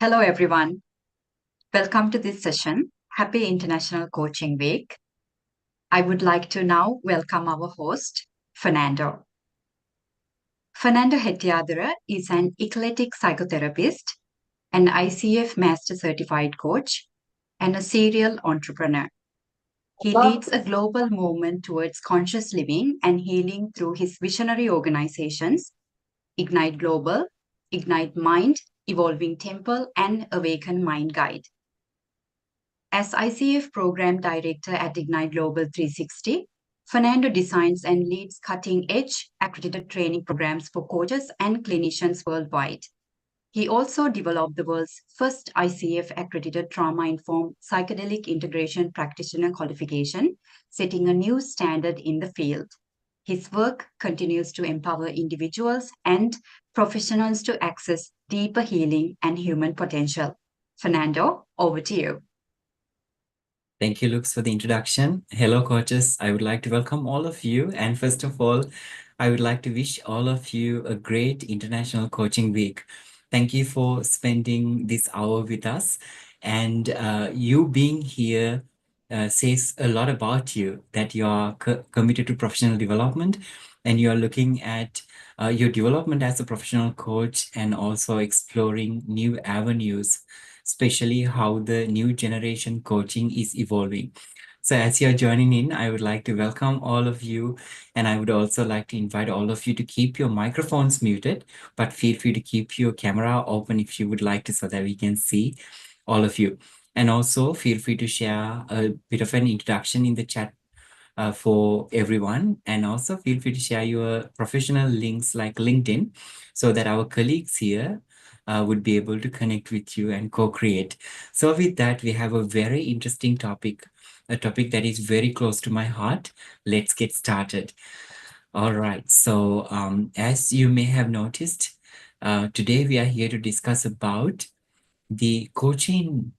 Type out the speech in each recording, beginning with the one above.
Hello, everyone. Welcome to this session. Happy International Coaching Week. I would like to now welcome our host, Fernando. Fernando Hetiadara is an eclectic psychotherapist, an ICF Master Certified Coach, and a serial entrepreneur. He leads a global movement towards conscious living and healing through his visionary organizations, Ignite Global, Ignite Mind, Evolving Temple, and Awaken Mind Guide. As ICF Program Director at Ignite Global 360, Fernando designs and leads cutting-edge accredited training programs for coaches and clinicians worldwide. He also developed the world's first ICF accredited trauma-informed psychedelic integration practitioner qualification, setting a new standard in the field. His work continues to empower individuals and professionals to access deeper healing and human potential. Fernando, over to you. Thank you, Lux, for the introduction. Hello, coaches. I would like to welcome all of you. And first of all, I would like to wish all of you a great International Coaching Week. Thank you for spending this hour with us. And you being here says a lot about you, that you are committed to professional development and you are looking at your development as a professional coach and also exploring new avenues, especially how the new generation coaching is evolving. So as you're joining in, I would like to welcome all of you, and I would also like to invite all of you to keep your microphones muted, but feel free to keep your camera open if you would like to, so that we can see all of you. And also feel free to share a bit of an introduction in the chat for everyone. And also feel free to share your professional links like LinkedIn, so that our colleagues here would be able to connect with you and co-create. So with that, we have a very interesting topic, a topic that is very close to my heart. Let's get started. All right. So as you may have noticed, today we are here to discuss about the coaching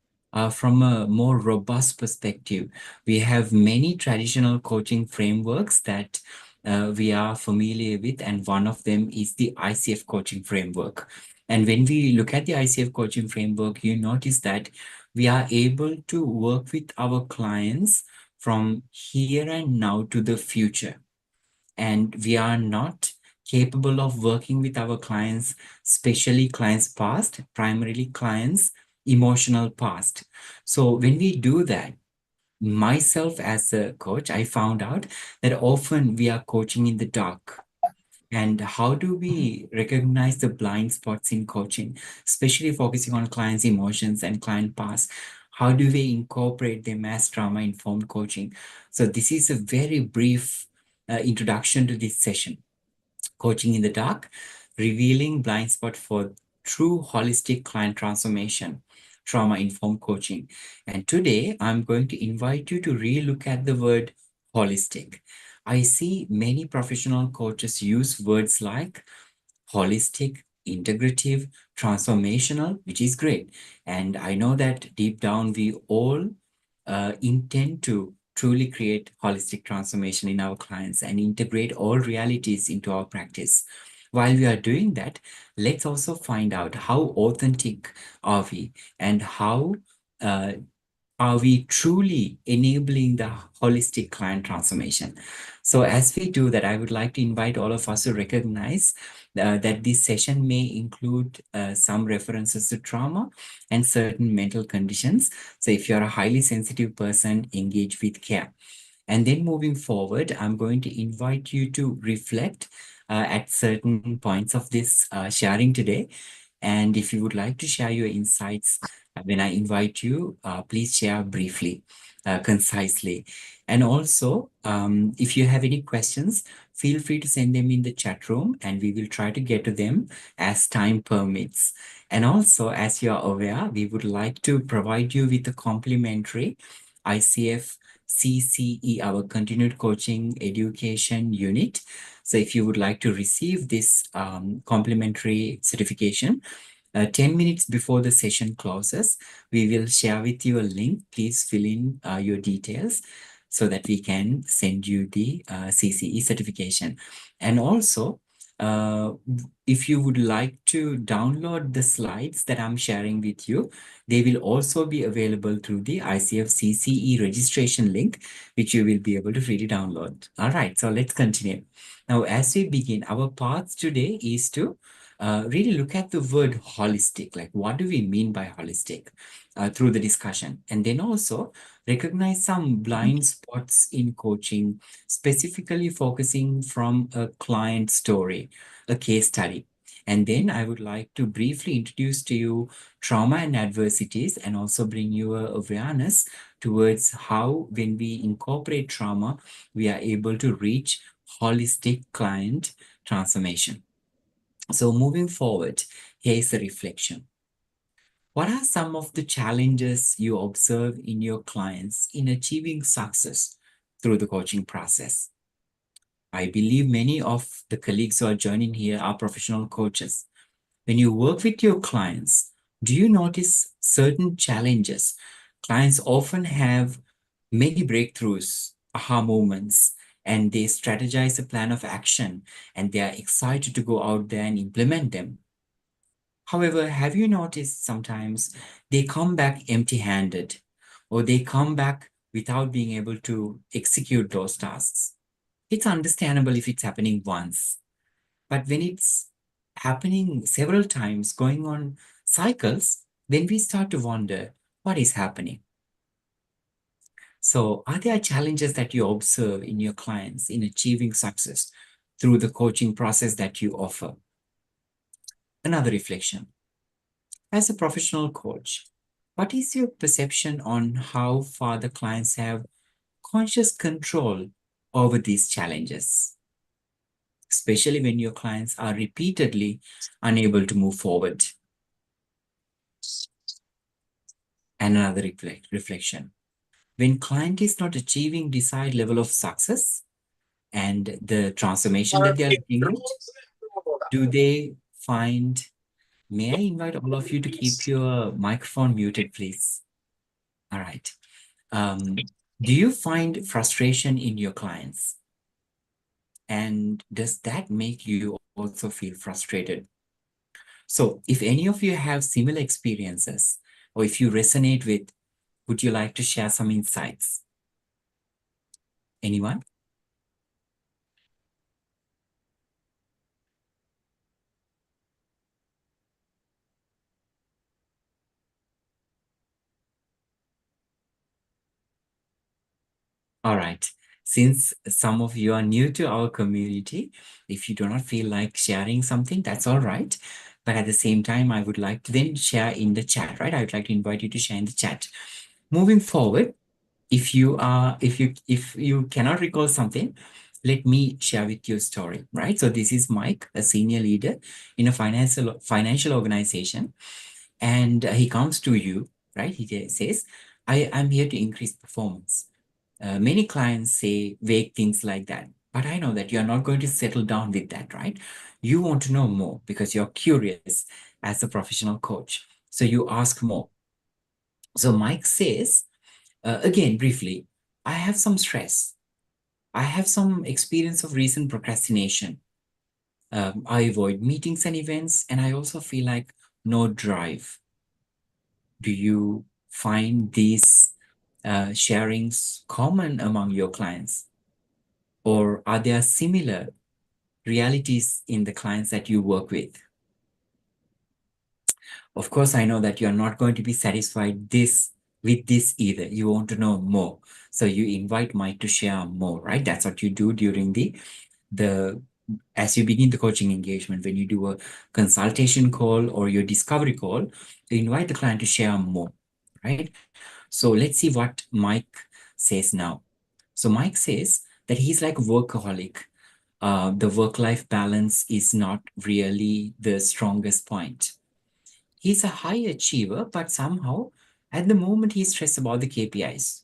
from a more robust perspective. We have many traditional coaching frameworks that we are familiar with, and one of them is the ICF coaching framework. And when we look at the ICF coaching framework, you notice that we are able to work with our clients from here and now to the future. And we are not capable of working with our clients, especially clients past, primarily clients emotional past. So when we do that, myself as a coach, I found out that often we are coaching in the dark. And how do we recognize the blind spots in coaching, especially focusing on clients' emotions and client past? How do we incorporate them as trauma-informed coaching? So this is a very brief introduction to this session. Coaching in the Dark, revealing blind spot for true holistic client transformation, trauma-informed coaching. And today I'm going to invite you to relook at the word holistic. I see many professional coaches use words like holistic, integrative, transformational, which is great. And I know that deep down we all intend to truly create holistic transformation in our clients and integrate all realities into our practice. While we are doing that, let's also find out how authentic are we, and how uh, are we truly enabling the holistic client transformation? So as we do that, I would like to invite all of us to recognize that this session may include some references to trauma and certain mental conditions. So if you're a highly sensitive person, engage with care. And then moving forward, I'm going to invite you to reflect at certain points of this sharing today. And if you would like to share your insights when I invite you, please share briefly, concisely. And also, if you have any questions, feel free to send them in the chat room and we will try to get to them as time permits. And also, as you are aware, we would like to provide you with a complimentary ICF CCE, our Continued Coaching Education Unit. So if you would like to receive this complimentary certification, 10 minutes before the session closes, we will share with you a link. Please fill in your details so that we can send you the CCE certification. And also, if you would like to download the slides that I'm sharing with you, they will also be available through the ICF CCE registration link, which you will be able to freely download. All right, so let's continue. Now, as we begin, our path today is to really look at the word holistic, like what do we mean by holistic through the discussion, and then also recognize some blind spots in coaching, specifically focusing from a client story, a case study. And then I would like to briefly introduce to you trauma and adversities and also bring you a awareness towards how, when we incorporate trauma, we are able to reach holistic client transformation. So moving forward, here is a reflection. What are some of the challenges you observe in your clients in achieving success through the coaching process? I believe many of the colleagues who are joining here are professional coaches. When you work with your clients, do you notice certain challenges? Clients often have many breakthroughs, aha moments, and they strategize a plan of action and they are excited to go out there and implement them. However, have you noticed sometimes they come back empty-handed or they come back without being able to execute those tasks? It's understandable if it's happening once, but when it's happening several times, going on cycles, then we start to wonder what is happening. So, are there challenges that you observe in your clients in achieving success through the coaching process that you offer? Another reflection. As a professional coach, what is your perception on how far the clients have conscious control over these challenges, especially when your clients are repeatedly unable to move forward? And another reflection. When client is not achieving desired level of success and the transformation that they are looking at, do they find, may I invite all of you to keep your microphone muted, please? All right. Do you find frustration in your clients? And does that make you also feel frustrated? So if any of you have similar experiences, or if you resonate with, would you like to share some insights? Anyone? All right. Since some of you are new to our community, if you do not feel like sharing something, that's all right. But at the same time, I would like to then share in the chat, right? I would like to invite you to share in the chat. Moving forward, if you cannot recall something, let me share with you a story, right? So this is Mike, a senior leader in a financial organization, and he comes to you, right? He says, I'm here to increase performance. Many clients say vague things like that, but I know that you're not going to settle down with that, right? You want to know more because you're curious as a professional coach. So you ask more. So Mike says, again, briefly, I have some stress. I have some experience of recent procrastination. I avoid meetings and events, and I also feel like no drive. Do you find these sharings common among your clients? Or are there similar realities in the clients that you work with? Of course, I know that you're not going to be satisfied with this either. You want to know more. So you invite Mike to share more, right? That's what you do during the as you begin the coaching engagement, when you do a consultation call or your discovery call, you invite the client to share more, right? So let's see what Mike says now. So Mike says that he's like a workaholic. The work-life balance is not really the strongest point. He's a high achiever, but somehow at the moment he's stressed about the KPIs.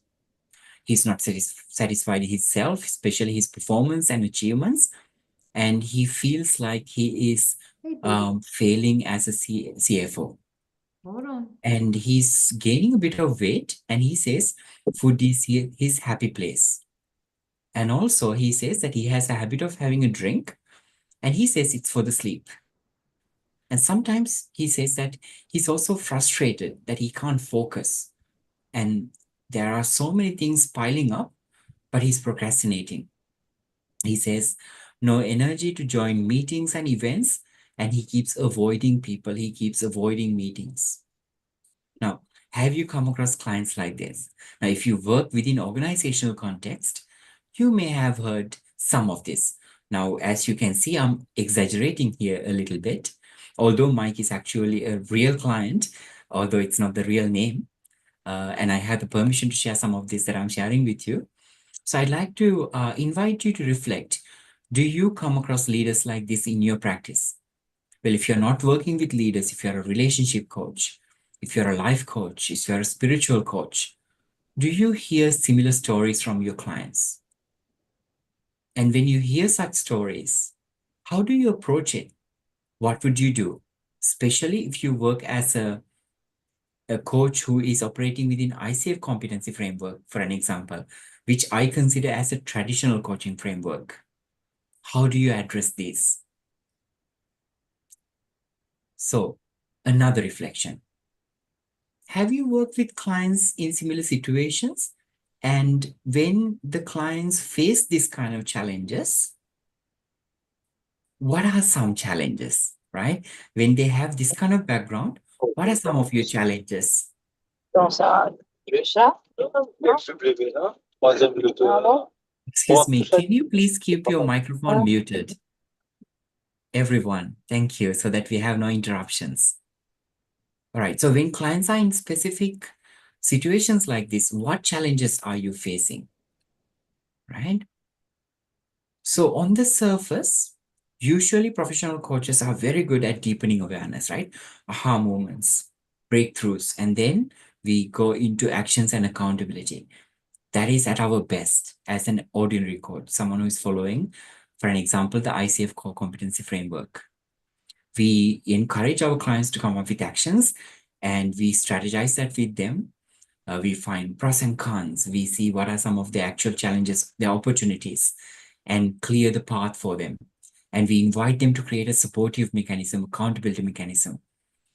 He's not satisfied with himself, especially his performance and achievements, and he feels like he is failing as a CFO. Hold on. And he's gaining a bit of weight, and he says food is his happy place. And also, he says that he has a habit of having a drink And he says it's for the sleep. And sometimes he says that he's also frustrated that he can't focus. And there are so many things piling up, but he's procrastinating. He says no energy to join meetings and events, and he keeps avoiding people. He keeps avoiding meetings. Now, have you come across clients like this? Now, if you work within organizational context, you may have heard some of this. Now, as you can see, I'm exaggerating here a little bit, although Mike is actually a real client, although it's not the real name. And I had the permission to share some of this that I'm sharing with you. So I'd like to invite you to reflect. Do you come across leaders like this in your practice? Well, if you're not working with leaders, if you're a relationship coach, if you're a life coach, if you're a spiritual coach, do you hear similar stories from your clients? And when you hear such stories, how do you approach it? What would you do? Especially if you work as a coach who is operating within ICF competency framework, for an example, which I consider as a traditional coaching framework. How do you address this? So, another reflection. Have you worked with clients in similar situations? And when the clients face this kind of challenges, what are some challenges, right? When they have this kind of background, what are some of your challenges? Excuse me, can you please keep your microphone muted? Everyone, thank you, so that we have no interruptions. All right, so when clients are in specific situations like this, what challenges are you facing, right? So on the surface, usually professional coaches are very good at deepening awareness, right? Aha moments, breakthroughs, and then we go into actions and accountability. That is at our best as an ordinary coach, someone who is following, for an example, the ICF core competency framework. We encourage our clients to come up with actions and we strategize that with them. We find pros and cons. We see what are some of the actual challenges, the opportunities, and clear the path for them. And we invite them to create a supportive mechanism, accountability mechanism.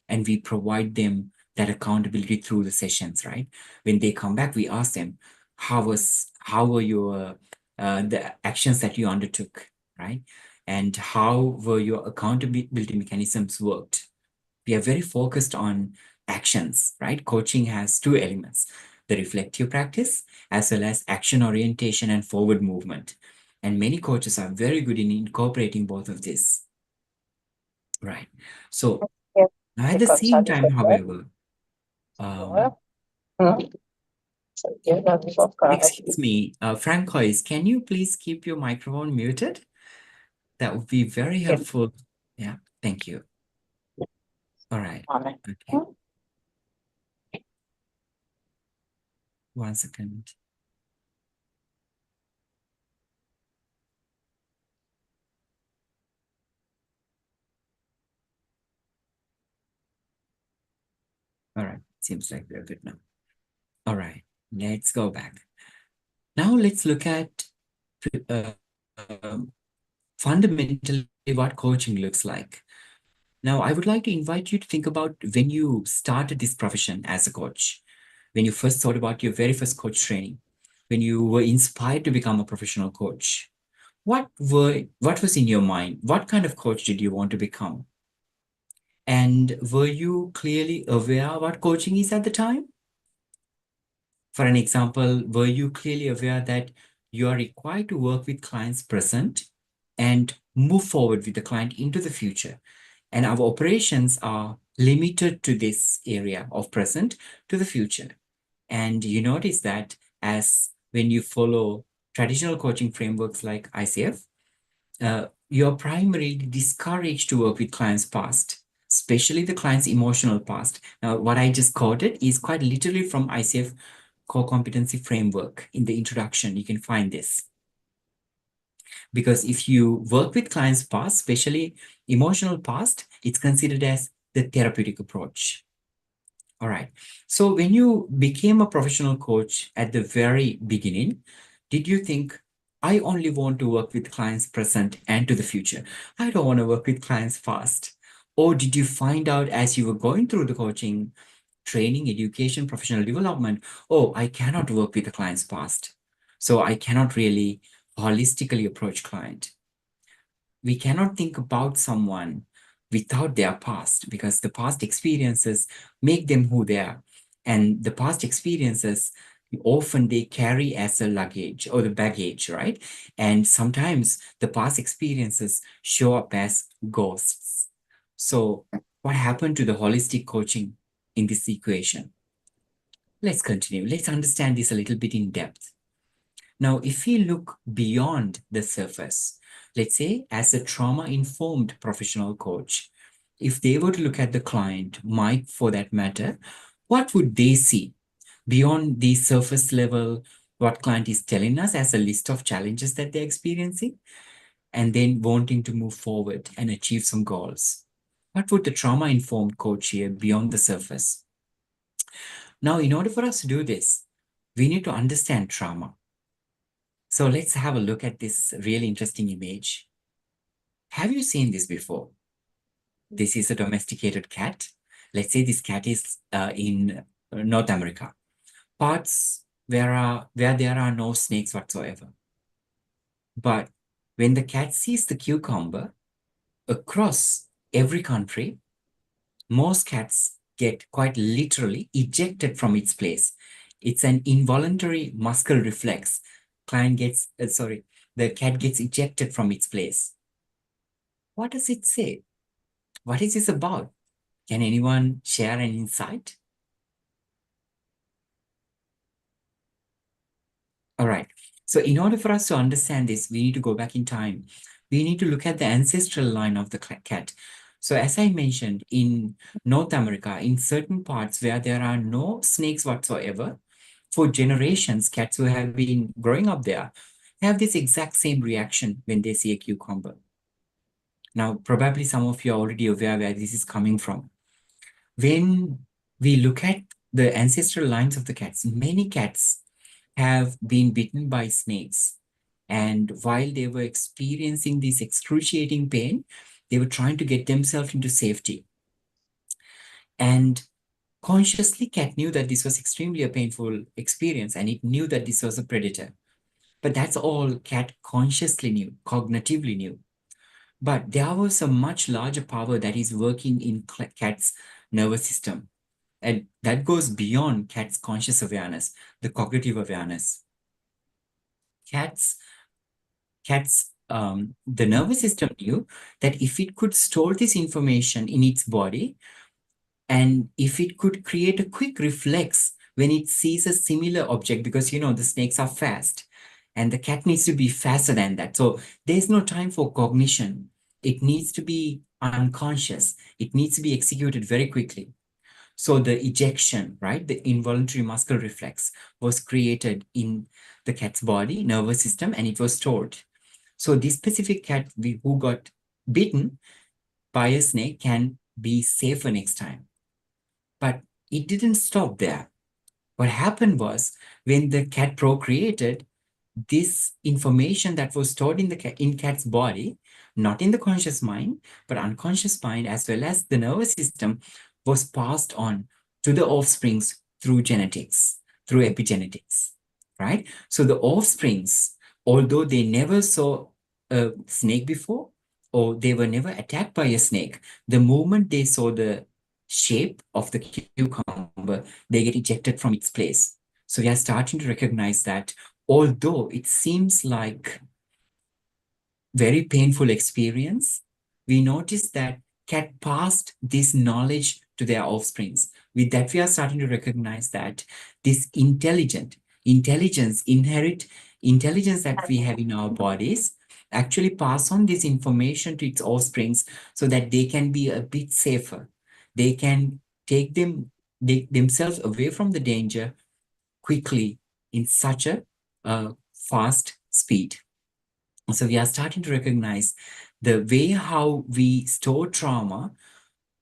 And we provide them that accountability through the sessions, right? When they come back, we ask them, how were your the actions that you undertook, right? And how were your accountability mechanisms worked? We are very focused on actions, right? Coaching has two elements, the reflective practice, as well as action orientation and forward movement. And many coaches are very good in incorporating both of this, right? So at the same time, however, excuse me, Francois, can you please keep your microphone muted? That would be very helpful. Yeah, thank you. All right. Okay. 1 second. All right. Seems like we're good now. All right. Let's go back. Now let's look at uh, fundamentally what coaching looks like. Now, I would like to invite you to think about when you started this profession as a coach, when you first thought about your very first coach training, when you were inspired to become a professional coach. What was in your mind? What kind of coach did you want to become? And were you clearly aware what coaching is at the time? For an example, were you clearly aware that you are required to work with clients present and move forward with the client into the future? And our operations are limited to this area of present to the future. And you notice that as when you follow traditional coaching frameworks like ICF, you're primarily discouraged to work with clients past, especially the client's emotional past. Now, what I just quoted is quite literally from ICF core competency framework. In the introduction, you can find this. Because if you work with clients past, especially emotional past, it's considered as the therapeutic approach. All right. So when you became a professional coach at the very beginning, did you think, I only want to work with clients present and to the future. I don't want to work with clients past. Or did you find out as you were going through the coaching, training, education, professional development, oh, I cannot work with the client's past. So I cannot really holistically approach client. We cannot think about someone without their past, because the past experiences make them who they are. And the past experiences often they carry as a luggage or the baggage, right? And sometimes the past experiences show up as ghosts. So what happened to the holistic coaching in this equation? Let's continue. Let's understand this a little bit in depth. Now, if we look beyond the surface, let's say as a trauma-informed professional coach, if they were to look at the client, Mike for that matter, what would they see beyond the surface level, what client is telling us as a list of challenges that they're experiencing, and then wanting to move forward and achieve some goals? What would the trauma-informed coach hear beyond the surface? Now, in order for us to do this, we need to understand trauma. So let's have a look at this really interesting image. Have you seen this before? This is a domesticated cat. Let's say this cat is in North America, parts where there are no snakes whatsoever. But when the cat sees the cucumber across every country, most cats get quite literally ejected from its place. It's an involuntary muscle reflex. The cat gets ejected from its place. What does it say? What is this about? Can anyone share an insight? All right. So in order for us to understand this, we need to go back in time. We need to look at the ancestral line of the cat. So as I mentioned, in North America, in certain parts where there are no snakes whatsoever, for generations, cats who have been growing up there have this exact same reaction when they see a cucumber. Now, probably some of you are already aware where this is coming from. When we look at the ancestral lines of the cats, many cats have been bitten by snakes. And while they were experiencing this excruciating pain, they were trying to get themselves into safety. And consciously, cat knew that this was extremely a painful experience, and it knew that this was a predator. But that's all cat consciously knew, cognitively knew. But there was a much larger power that is working in cat's nervous system. And that goes beyond cat's conscious awareness, the cognitive awareness. Cats, the nervous system knew that if it could store this information in its body, and if it could create a quick reflex when it sees a similar object, because the snakes are fast, and the cat needs to be faster than that. So there's no time for cognition. It needs to be unconscious. It needs to be executed very quickly. So the ejection, right, the involuntary muscle reflex was created in the cat's body, nervous system, and it was stored. So this specific cat who got bitten by a snake can be safer next time. But it didn't stop there. What happened was when the cat procreated, this information that was stored in cat's body, not in the conscious mind, but unconscious mind as well as the nervous system, was passed on to the offsprings through genetics, through epigenetics, right? So the offsprings, although they never saw a snake before, or they were never attacked by a snake, the moment they saw the shape of the cucumber, they get ejected from its place. So we are starting to recognize that although it seems like very painful experience, we notice that cat passed this knowledge to their offsprings. With that, we are starting to recognize that this inherent intelligence that we have in our bodies actually pass on this information to its offsprings so that they can be a bit safer. They can take themselves away from the danger quickly in such a fast speed. So we are starting to recognize the way how we store trauma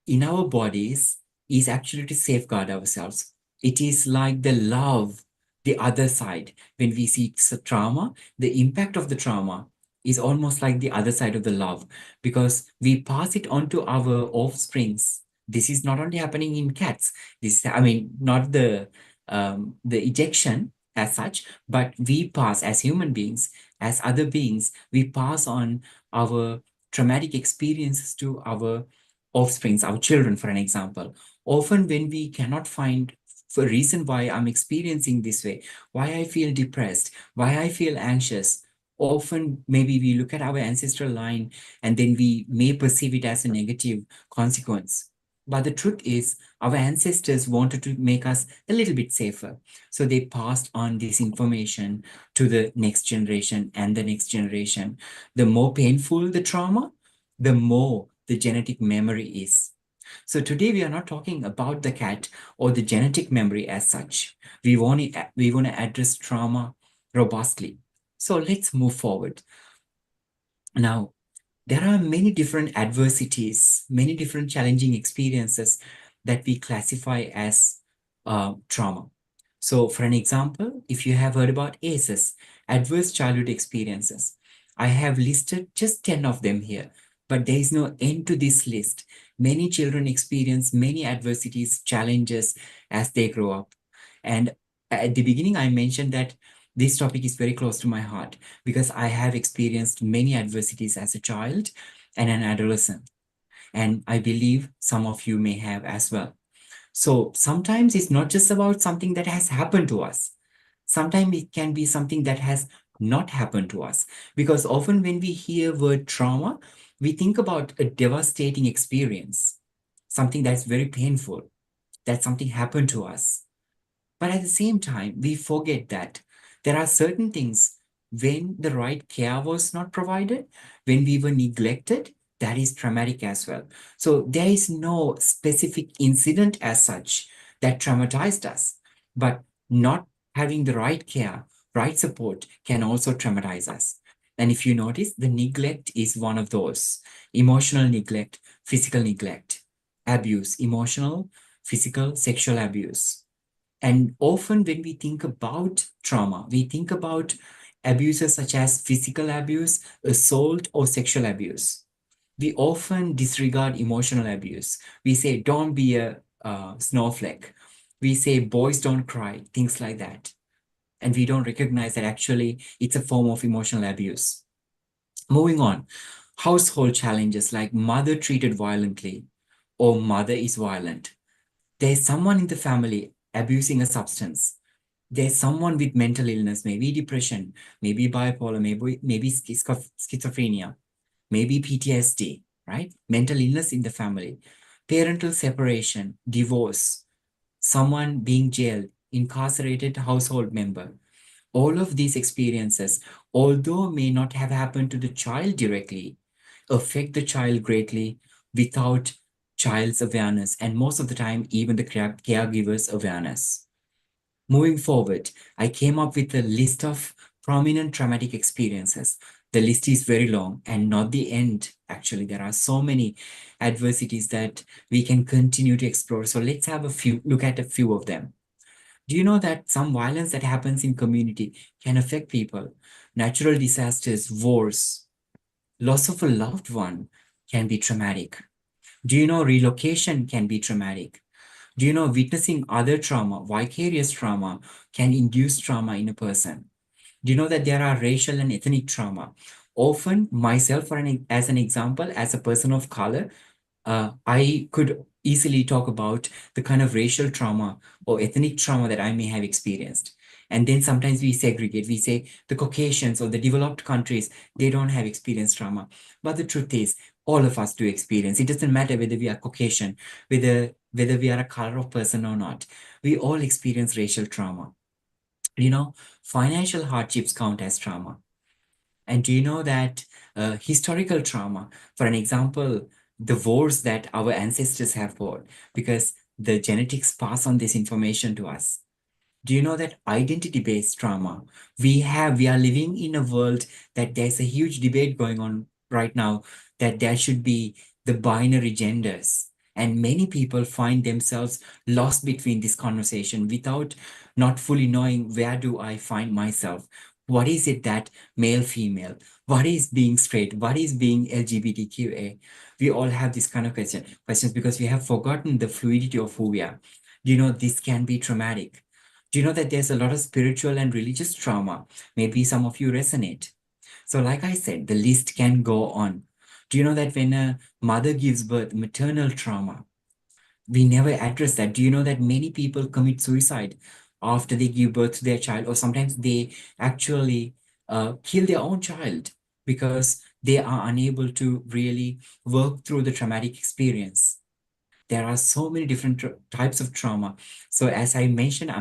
in our bodies is actually to safeguard ourselves. It is like the love the other side. When we see trauma, the impact of the trauma is almost like the other side of the love, because we pass it on to our offsprings. This is not only happening in cats. This, I mean, not the ejection as such, but we pass as human beings, as other beings, we pass on our traumatic experiences to our offsprings, our children, for an example. Often, when we cannot find for reason why I'm experiencing this way, why I feel depressed, why I feel anxious. Often, maybe we look at our ancestral line and then we may perceive it as a negative consequence. But the truth is, our ancestors wanted to make us a little bit safer. So they passed on this information to the next generation and the next generation. The more painful the trauma, the more the genetic memory is. So today we are not talking about the cat or the genetic memory as such. We want to address trauma robustly. So let's move forward. Now, there are many different adversities, many different challenging experiences that we classify as trauma. So, for an example, if you have heard about ACEs, adverse childhood experiences, I have listed just 10 of them here, but there is no end to this list. Many children experience many adversities, challenges as they grow up. And at the beginning, I mentioned that this topic is very close to my heart because I have experienced many adversities as a child and an adolescent. And I believe some of you may have as well. So sometimes it's not just about something that has happened to us. Sometimes it can be something that has not happened to us. Because often when we hear word trauma, we think about a devastating experience, something that's very painful, that something happened to us. But at the same time, we forget that there are certain things when the right care was not provided, when we were neglected, that is traumatic as well. So there is no specific incident as such that traumatized us, but not having the right care, right support can also traumatize us. And if you notice, the neglect is one of those: emotional neglect, physical neglect, abuse, emotional, physical, sexual abuse. And often when we think about trauma, we think about abuses such as physical abuse, assault, or sexual abuse. We often disregard emotional abuse. We say, don't be a snowflake. We say, boys don't cry, things like that. And we don't recognize that actually it's a form of emotional abuse. Moving on, household challenges like mother treated violently or mother is violent. There's someone in the family abusing a substance. There's someone with mental illness, maybe depression, maybe bipolar, maybe schizophrenia, maybe PTSD, right? Mental illness in the family, parental separation, divorce, someone being jailed, incarcerated household member. All of these experiences, although may not have happened to the child directly, affect the child greatly without child's awareness, and most of the time, even the caregiver's awareness. Moving forward, I came up with a list of prominent traumatic experiences. The list is very long and not the end. Actually, there are so many adversities that we can continue to explore. So let's have look at a few of them. Do you know that some violence that happens in community can affect people? Natural disasters, wars, loss of a loved one can be traumatic. Do you know relocation can be traumatic? Do you know witnessing other trauma, vicarious trauma, can induce trauma in a person? Do you know that there are racial and ethnic trauma? Often, myself, as an example, as a person of color, I could easily talk about the kind of racial trauma or ethnic trauma that I may have experienced. And then sometimes we segregate. We say the Caucasians or the developed countries, they don't have experienced trauma. But the truth is, all of us do experience. It doesn't matter whether we are Caucasian, whether we are a color of person or not. We all experience racial trauma. You know, financial hardships count as trauma. And do you know that historical trauma, for an example, the wars that our ancestors have fought, because the genetics pass on this information to us. Do you know that identity-based trauma? We are living in a world that there's a huge debate going on right now that there should be the binary genders. And many people find themselves lost between this conversation without not fully knowing, where do I find myself? What is it that male, female? What is being straight? What is being LGBTQA? We all have this kind of questions because we have forgotten the fluidity of who we are. Do you know this can be traumatic? Do you know that there's a lot of spiritual and religious trauma? Maybe some of you resonate. So, like I said, the list can go on. Do you know that when a mother gives birth, maternal trauma, we never address that? Do you know that many people commit suicide after they give birth to their child, or sometimes they actually kill their own child because they are unable to really work through the traumatic experience? There are so many different types of trauma. So as I mentioned,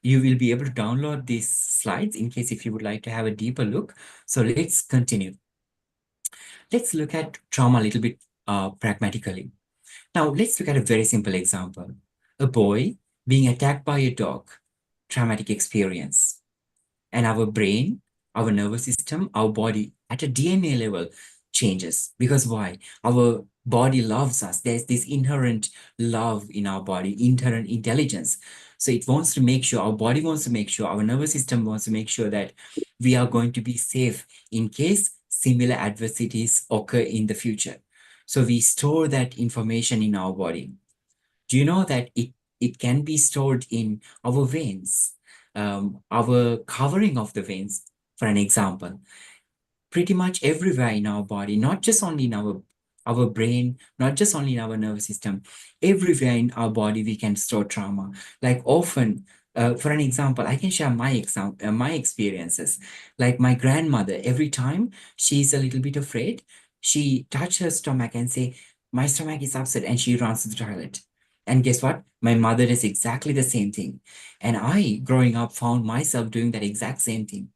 you will be able to download these slides in case if you would like to have a deeper look. So let's continue. Let's look at trauma a little bit pragmatically. Now, let's look at a very simple example. A boy being attacked by a dog, traumatic experience. And our brain, our nervous system, our body at a DNA level changes. Because why? Our body loves us. There's this inherent love in our body, inherent intelligence. So it wants to make sure, our body wants to make sure, our nervous system wants to make sure that we are going to be safe in case similar adversities occur in the future. So we store that information in our body. Do you know that it can be stored in our veins, our covering of the veins, for an example? Pretty much everywhere in our body, not just only in our brain, not just only in our nervous system, everywhere in our body we can store trauma. Like often, for an example, I can share my experiences. Like my grandmother, every time she's a little bit afraid, she touch her stomach and say, "My stomach is upset," and she runs to the toilet. And guess what? My mother does exactly the same thing. And I, growing up, found myself doing that exact same thing.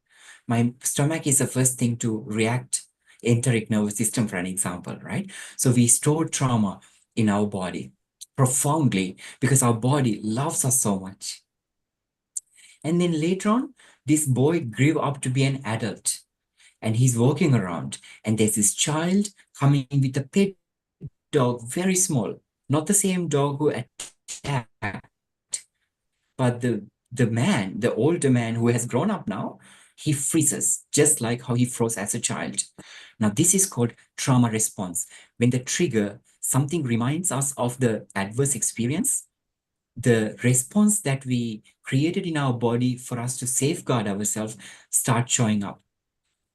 My stomach is the first thing to react, enteric nervous system, for an example, right? So we store trauma in our body profoundly because our body loves us so much. And then later on, this boy grew up to be an adult and he's walking around, and there's this child coming with a pet dog, very small, not the same dog who attacked, but the older man who has grown up now, he freezes just like how he froze as a child. Now, this is called trauma response. When the trigger, something reminds us of the adverse experience, the response that we created in our body for us to safeguard ourselves start showing up.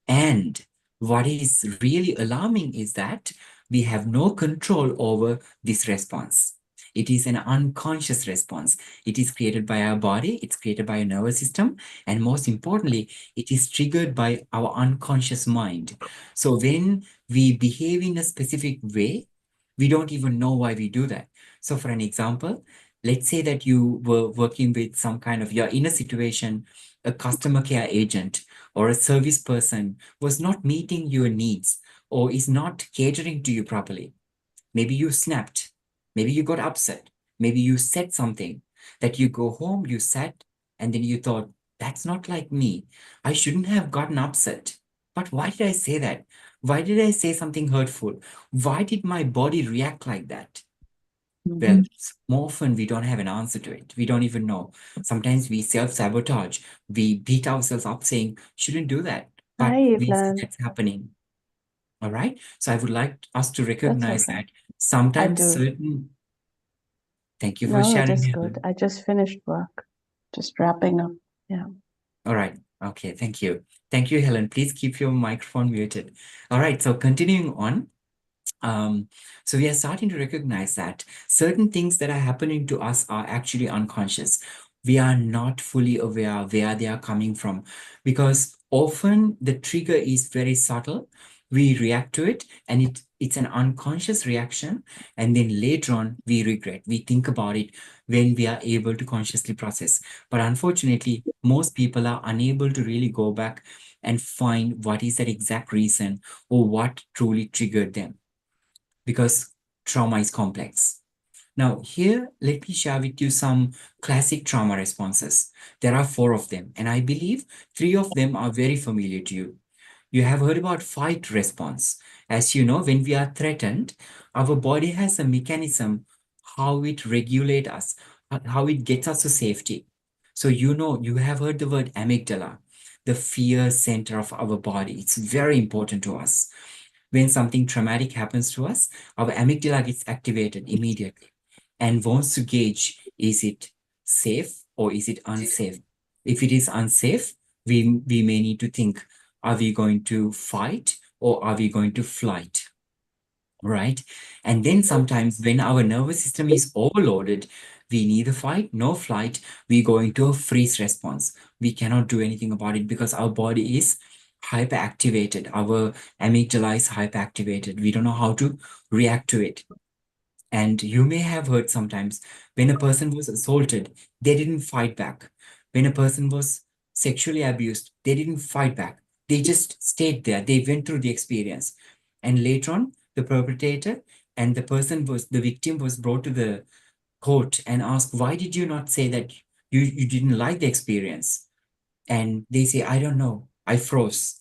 And what is really alarming is that we have no control over this response. It is an unconscious response. It is created by our body, it's created by our nervous system, and most importantly, it is triggered by our unconscious mind. So when we behave in a specific way, we don't even know why we do that. So for an example, let's say that you were working with you're in a situation, a customer care agent or a service person was not meeting your needs or is not catering to you properly. Maybe you snapped. Maybe you got upset. Maybe you said something that you go home, you sat, and then you thought, that's not like me. I shouldn't have gotten upset. But why did I say that? Why did I say something hurtful? Why did my body react like that? Well, Mhm. more often we don't have an answer to it. We don't even know. Sometimes we self-sabotage. We beat ourselves up saying, shouldn't do that. But Hi, we see Evelyn. that's happening. All right. So I would like us to That's recognize okay. that I sometimes do. thank you for No, sharing, that's good. Helen. I just finished work. Just wrapping up. Yeah. All right. Okay. Thank you. Thank you, Helen. Please keep your microphone muted. All right. So continuing on. Um, so we are starting to recognize that certain things that are happening to us are actually unconscious. We are not fully aware where they are coming from because often the trigger is very subtle. We react to it and it's an unconscious reaction. And then later on, we regret. We think about it when we are able to consciously process. But unfortunately, most people are unable to really go back and find what is that exact reason or what truly triggered them because trauma is complex. Now, here, let me share with you some classic trauma responses. There are 4 of them, and I believe 3 of them are very familiar to you. You have heard about fight response. As you know, when we are threatened, our body has a mechanism how it regulates us, how it gets us to safety. So you have heard the word amygdala, the fear center of our body. It's very important to us. When something traumatic happens to us, our amygdala gets activated immediately and wants to gauge, is it safe or is it unsafe? If it is unsafe, we may need to think, are we going to fight or are we going to flight? Right? And then sometimes when our nervous system is overloaded, we neither fight nor flight, we go into a freeze response. We cannot do anything about it because our body is hyperactivated. Our amygdala is hyperactivated. We don't know how to react to it. And you may have heard sometimes when a person was assaulted, they didn't fight back. When a person was sexually abused, they didn't fight back. They just stayed there. They went through the experience. And later on, the perpetrator and the victim was brought to the court and asked, why did you not say that you didn't like the experience? And they say, I don't know. I froze.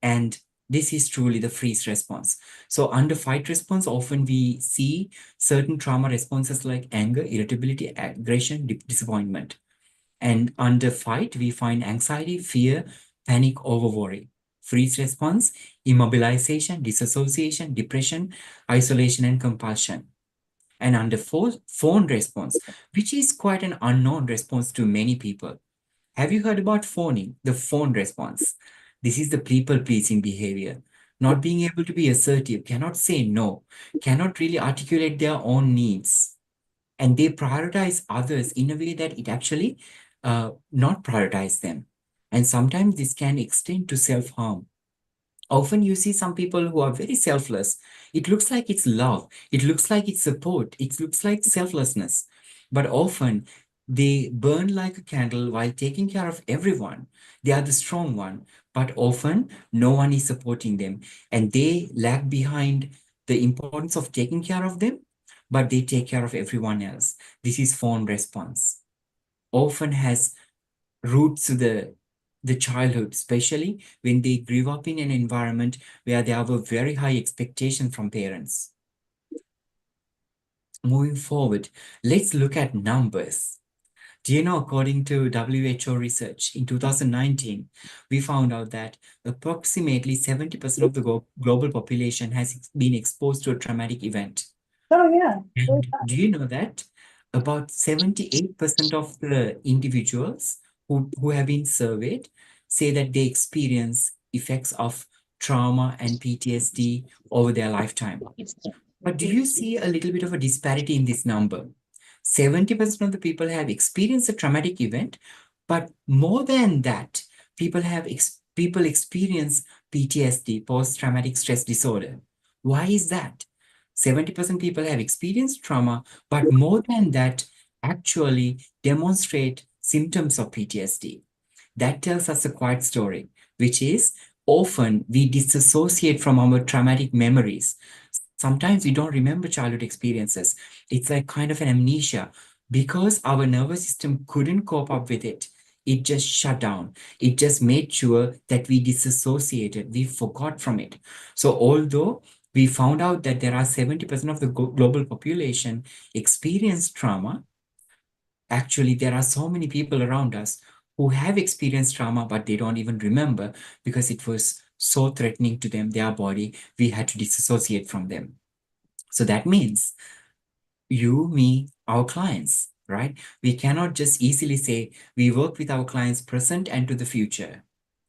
And this is truly the freeze response. So under fight response, often we see certain trauma responses like anger, irritability, aggression, disappointment. And under fight, we find anxiety, fear, panic, over worry. Freeze response, immobilization, disassociation, depression, isolation, and compulsion. And under phone response, which is quite an unknown response to many people. Have you heard about phoning, the phone response? This is the people-pleasing behavior. Not being able to be assertive, cannot say no, cannot really articulate their own needs. And they prioritize others in a way that it actually not prioritize them. And sometimes this can extend to self-harm. Often you see some people who are very selfless. It looks like it's love. It looks like it's support. It looks like selflessness. But often they burn like a candle while taking care of everyone. They are the strong one, but often no one is supporting them. And they lag behind the importance of taking care of them, but they take care of everyone else. This is phone response. Often has roots to the childhood, especially when they grew up in an environment where there were very high expectations from parents. Moving forward, let's look at numbers. Do you know, according to WHO research in 2019, we found out that approximately 70% of the global population has been exposed to a traumatic event. Oh, yeah. And do you know that about 78% of the individuals who have been surveyed say that they experience effects of trauma and PTSD over their lifetime? But do you see a little bit of a disparity in this number? 70% of the people have experienced a traumatic event, but more than that, people experience PTSD, post-traumatic stress disorder. Why is that? 70% people have experienced trauma, but more than that, actually demonstrate symptoms of PTSD. That tells us a quiet story, which is often we disassociate from our traumatic memories. Sometimes we don't remember childhood experiences. It's like kind of an amnesia because our nervous system couldn't cope up with it. It just shut down. It just made sure that we disassociated, we forgot from it. So although we found out that there are 70% of the global population experience trauma, actually there are so many people around us who have experienced trauma, but they don't even remember because it was so threatening to them, their body, we had to disassociate from them. So that means you, me, our clients, right? We cannot just easily say we work with our clients present and to the future,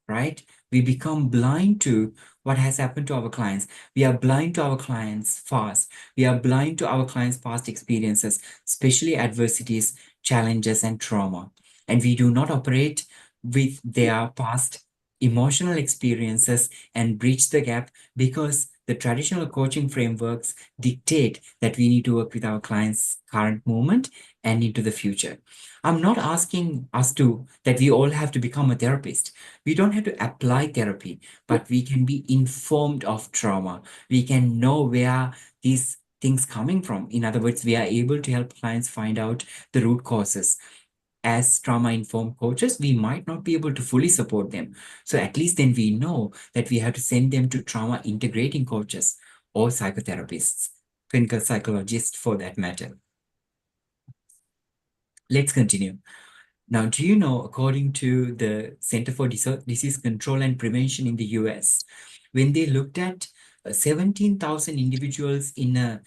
right? We become blind to what has happened to our clients. We are blind to our clients' past. We are blind to our clients' past experiences, especially adversities, challenges, and trauma. And we do not operate with their past emotional experiences and bridge the gap because the traditional coaching frameworks dictate that we need to work with our clients' current moment and into the future. I'm not asking us to that we all have to become a therapist. We don't have to apply therapy, but we can be informed of trauma. We can know where these things coming from. In other words, we are able to help clients find out the root causes. as trauma-informed coaches, we might not be able to fully support them. So at least then we know that we have to send them to trauma integrating coaches or psychotherapists, clinical psychologists for that matter. Let's continue. Now, do you know, according to the Center for Disease Control and Prevention in the US, when they looked at 17,000 individuals in a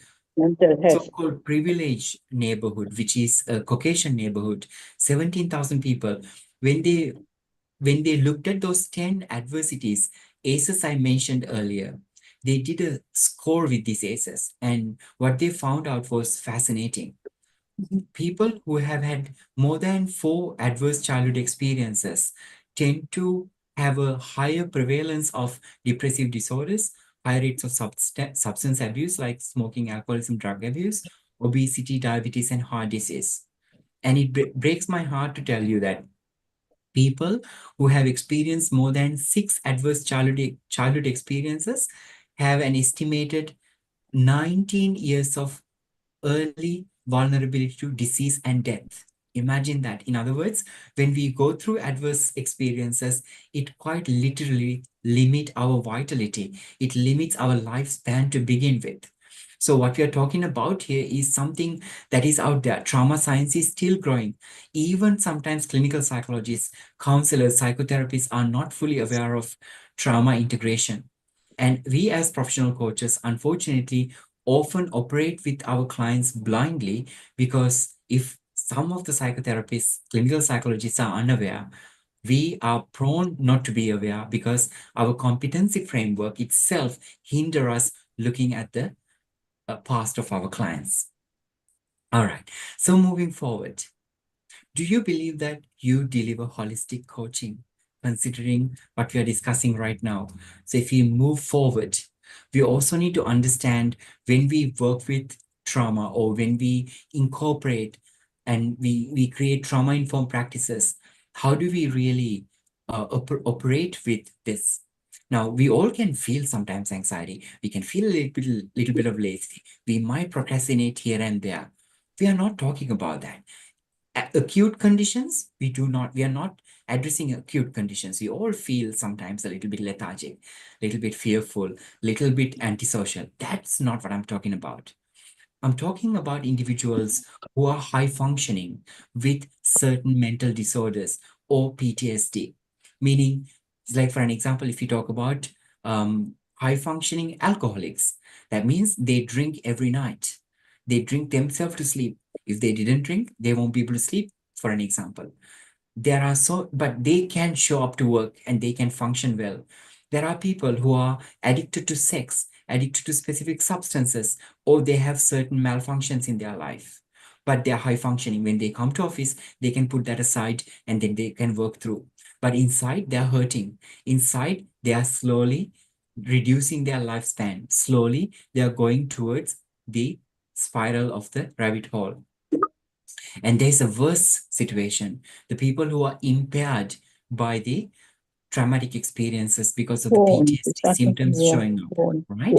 so-called privileged neighborhood, which is a Caucasian neighborhood, 17,000 people, when they looked at those 10 adversities, ACEs I mentioned earlier, they did a score with these ACEs, and what they found out was fascinating. People who have had more than 4 adverse childhood experiences tend to have a higher prevalence of depressive disorders, high rates of substance abuse like smoking, alcoholism, drug abuse, obesity, diabetes, and heart disease. And it breaks my heart to tell you that people who have experienced more than 6 adverse childhood experiences have an estimated 19 years of early vulnerability to disease and death. Imagine that. In other words, when we go through adverse experiences, it quite literally limits our vitality. It limits our lifespan to begin with. So what we are talking about here is something that is out there. Trauma science is still growing. Even sometimes clinical psychologists, counselors, psychotherapists are not fully aware of trauma integration. And we as professional coaches, unfortunately, often operate with our clients blindly because if some of the psychotherapists, clinical psychologists are unaware, we are prone not to be aware because our competency framework itself hinder us looking at the past of our clients. All right, so moving forward, do you believe that you deliver holistic coaching, considering what we are discussing right now? So if we move forward, we also need to understand when we work with trauma or when we incorporate and we create trauma-informed practices, how do we really operate with this? Now, we all can feel sometimes anxiety. We can feel a little bit of lazy. We might procrastinate here and there. We are not talking about that. Acute conditions, we are not addressing acute conditions. We all feel sometimes a little bit lethargic, a little bit fearful, little bit antisocial. That's not what I'm talking about. I'm talking about individuals who are high functioning with certain mental disorders or PTSD. Meaning, like for an example, if you talk about high functioning alcoholics, that means they drink every night. They drink themselves to sleep. If they didn't drink, they won't be able to sleep, for an example. But they can show up to work and they can function well. There are people who are addicted to sex, addicted to specific substances, or they have certain malfunctions in their life. But they're high functioning. When they come to office, they can put that aside and then they can work through. But inside, they're hurting. Inside, they are slowly reducing their lifespan. Slowly, they are going towards the spiral of the rabbit hole. And there's a worse situation. The people who are impaired by the traumatic experiences because of the PTSD symptoms showing up, right?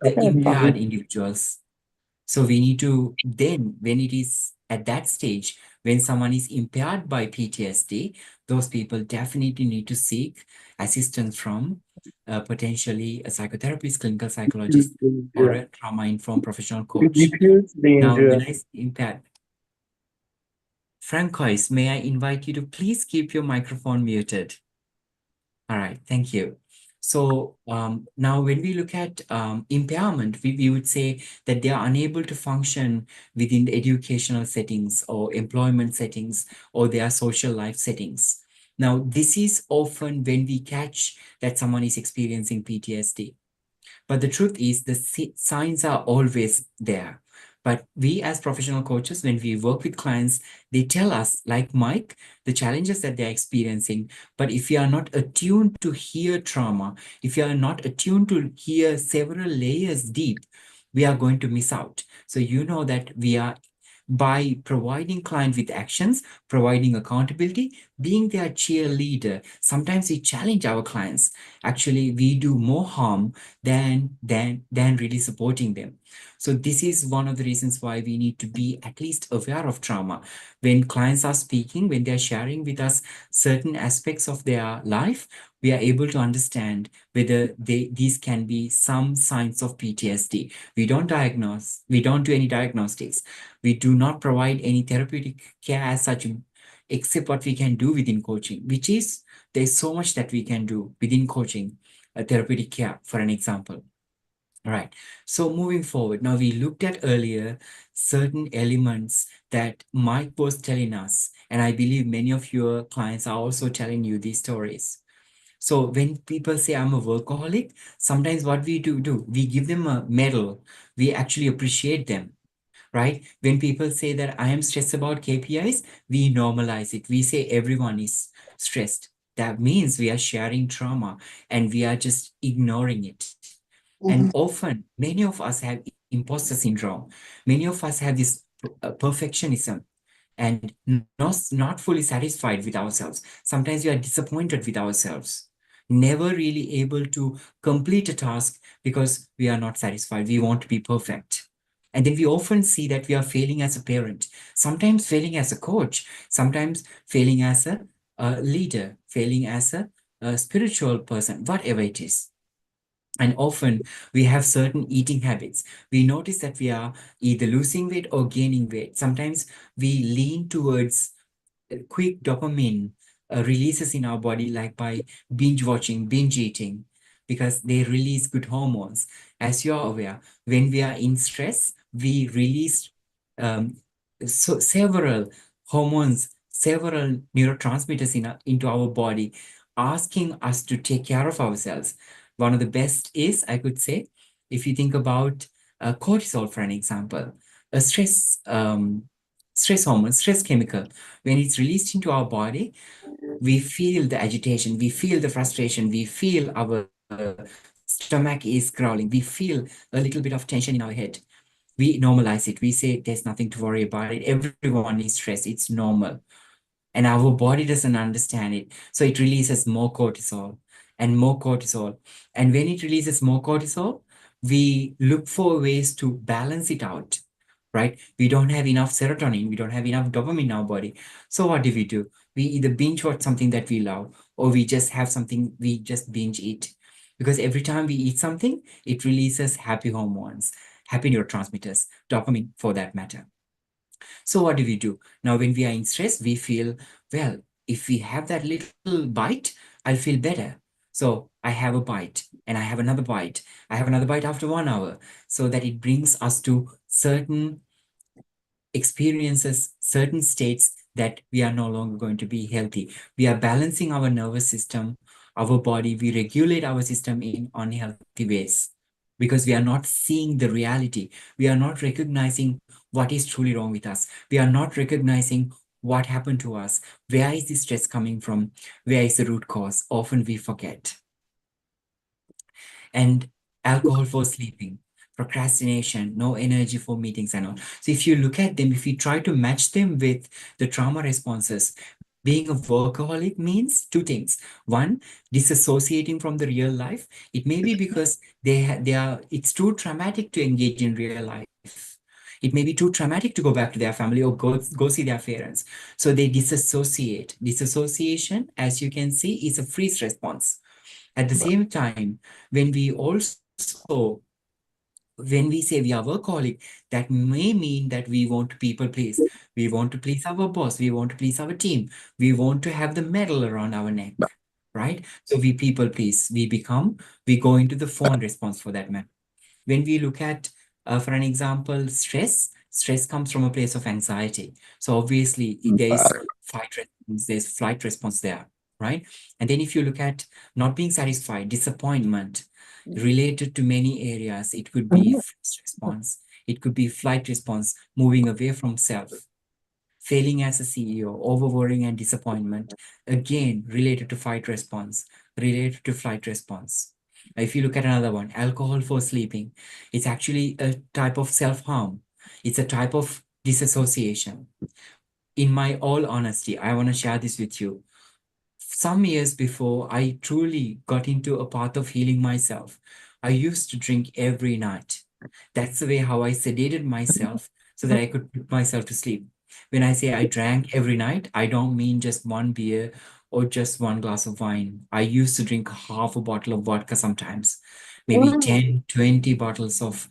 The impaired individuals. So we need to then, when it is at that stage, when someone is impaired by PTSD, those people definitely need to seek assistance from potentially a psychotherapist, clinical psychologist, or a trauma-informed professional coach. Now, when I say impaired, Francois, may I invite you to please keep your microphone muted? All right, thank you. So now when we look at impairment, we would say that they are unable to function within the educational settings or employment settings or their social life settings. Now, this is often when we catch that someone is experiencing PTSD. But the truth is the signs are always there. But we as professional coaches, when we work with clients, they tell us, like Mike, the challenges that they're experiencing. But if you are not attuned to hear trauma, if you are not attuned to hear several layers deep, we are going to miss out. So you know that we are, by providing client with actions, providing accountability, being their cheerleader, sometimes we challenge our clients. Actually, we do more harm than really supporting them. So this is one of the reasons why we need to be at least aware of trauma. When clients are speaking, when they're sharing with us certain aspects of their life, we are able to understand whether these can be some signs of PTSD. We don't diagnose, we don't do any diagnostics. We do not provide any therapeutic care as such, except what we can do within coaching, which is there's so much that we can do within coaching, therapeutic care, for an example. All right. So moving forward, now we looked at earlier certain elements that Mike was telling us, and I believe many of your clients are also telling you these stories. So when people say I'm a workaholic, sometimes what we do, we give them a medal. We actually appreciate them, right? When people say that I am stressed about KPIs, we normalize it. We say everyone is stressed. That means we are sharing trauma and we are just ignoring it. And often, many of us have imposter syndrome. Many of us have this perfectionism and not fully satisfied with ourselves. Sometimes we are disappointed with ourselves, never really able to complete a task because we are not satisfied. We want to be perfect. And then we often see that we are failing as a parent, sometimes failing as a coach, sometimes failing as a leader, failing as a spiritual person, whatever it is. And often we have certain eating habits. We notice that we are either losing weight or gaining weight. Sometimes we lean towards quick dopamine releases in our body, like by binge watching, binge eating, because they release good hormones. As you're aware, when we are in stress, we release um, several hormones, several neurotransmitters into our body, asking us to take care of ourselves. One of the best is, I could say, if you think about cortisol, for an example, a stress hormone, stress chemical. When it's released into our body, we feel the agitation, we feel the frustration, we feel our stomach is growling, we feel a little bit of tension in our head. We normalize it. We say there's nothing to worry about it. Everyone is stressed. It's normal. And our body doesn't understand it. So it releases more cortisol and more cortisol. And when it releases more cortisol, we look for ways to balance it out, right? We don't have enough serotonin, we don't have enough dopamine in our body. So what do? We either binge watch something that we love, or we just have something, we just binge eat. Because every time we eat something, it releases happy hormones, happy neurotransmitters, dopamine for that matter. So what do? Now, when we are in stress, we feel, well, if we have that little bite, I'll feel better. So I have a bite and I have another bite. I have another bite after 1 hour, so that it brings us to certain experiences, certain states that we are no longer going to be healthy. We are balancing our nervous system, our body. We regulate our system in unhealthy ways because we are not seeing the reality. We are not recognizing what is truly wrong with us. We are not recognizing what happened to us. Where is the stress coming from? Where is the root cause? Often we forget. And alcohol for sleeping, procrastination, no energy for meetings and all. So if you look at them, if you try to match them with the trauma responses, being a workaholic means two things. One, disassociating from the real life. It may be because it's too traumatic to engage in real life. It may be too traumatic to go back to their family or go see their parents. So they disassociate. Disassociation, as you can see, is a freeze response. At the same time, when we also when we say we are workaholic, that may mean that we want to people please. We want to please our boss. We want to please our team. We want to have the medal around our neck, right? So we people please. We go into the phone response for that matter. When we look at, for an example, stress comes from a place of anxiety. So obviously there is fight response, there's flight response there, right? And then if you look at not being satisfied, disappointment related to many areas, it could be stress response, it could be flight response, moving away from self, failing as a CEO, over worrying and disappointment, again related to fight response, related to flight response. If you look at another one, alcohol for sleeping, it's actually a type of self-harm. It's a type of disassociation. In my all honesty, I want to share this with you. Some years before I truly got into a path of healing myself, I used to drink every night. That's the way how I sedated myself so that I could put myself to sleep. When I say I drank every night, I don't mean just one beer or just one glass of wine. I used to drink half a bottle of vodka sometimes, maybe 10, 20 bottles of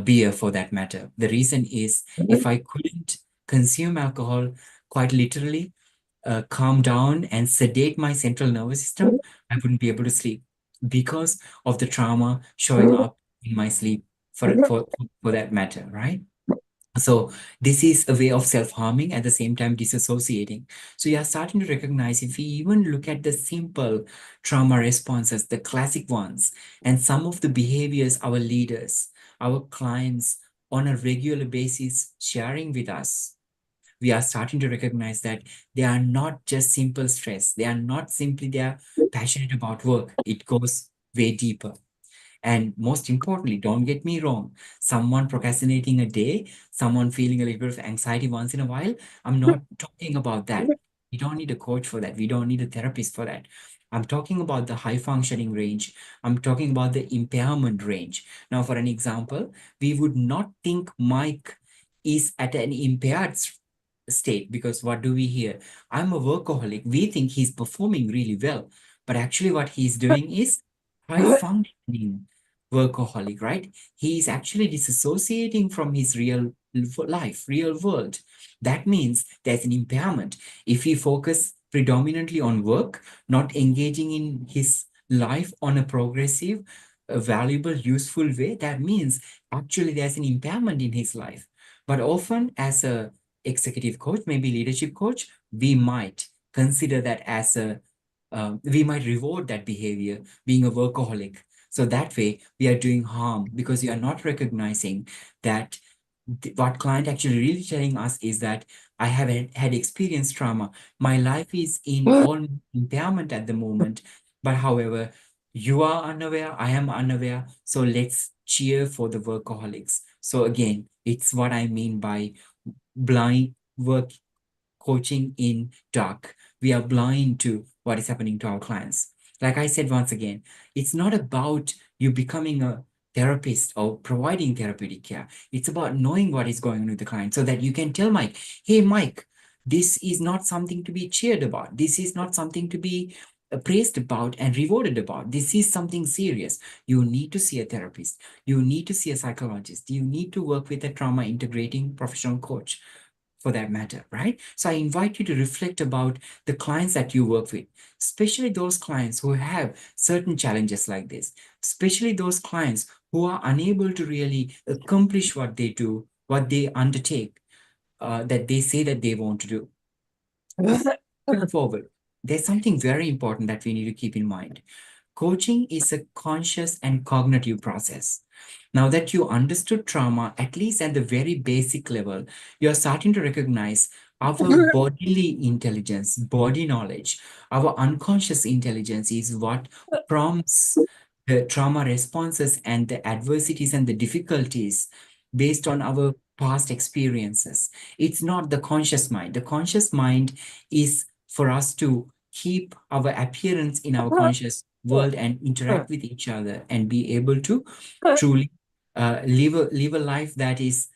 beer for that matter. The reason is if I couldn't consume alcohol quite literally, calm down and sedate my central nervous system, I wouldn't be able to sleep because of the trauma showing up in my sleep for that matter, right? So this is a way of self-harming at the same time disassociating. So you are starting to recognize if we even look at the simple trauma responses, the classic ones, and some of the behaviors our leaders, our clients on a regular basis sharing with us, we are starting to recognize that they are not just simple stress. They are not simply they are passionate about work. It goes way deeper. And most importantly, don't get me wrong, someone procrastinating a day, someone feeling a little bit of anxiety once in a while, I'm not talking about that. We don't need a coach for that. We don't need a therapist for that. I'm talking about the high functioning range. I'm talking about the impairment range. Now, for an example, we would not think Mike is at an impaired state because what do we hear? I'm a workaholic. We think he's performing really well, but actually, what he's doing is high functioning workaholic, right? He is actually disassociating from his real life, real world. That means there's an impairment. If he focus predominantly on work, not engaging in his life on a progressive, valuable, useful way, that means actually there's an impairment in his life. But often as a executive coach, maybe leadership coach, we might consider that as we might reward that behavior, being a workaholic. So that way we are doing harm because we are not recognizing that what client actually really telling us is that I have had experienced trauma. My life is in all impairment at the moment. But however, you are unaware, I am unaware. So let's cheer for the workaholics. So again, it's what I mean by blind work coaching in dark. We are blind to what is happening to our clients. Like I said once again, it's not about you becoming a therapist or providing therapeutic care. It's about knowing what is going on with the client so that you can tell Mike, hey, Mike, this is not something to be cheered about. This is not something to be praised about and rewarded about. This is something serious. You need to see a therapist. You need to see a psychologist. You need to work with a trauma integrating professional coach for that matter, right? So I invite you to reflect about the clients that you work with, especially those clients who have certain challenges like this, especially those clients who are unable to really accomplish what they do, what they undertake, that they say that they want to do. Going forward, there's something very important that we need to keep in mind. Coaching is a conscious and cognitive process. Now that you understood trauma, at least at the very basic level, you're starting to recognize our bodily intelligence, body knowledge, our unconscious intelligence is what prompts the trauma responses and the adversities and the difficulties based on our past experiences. It's not the conscious mind. The conscious mind is for us to keep our appearance in our conscious world and interact with each other and be able to truly live a life that is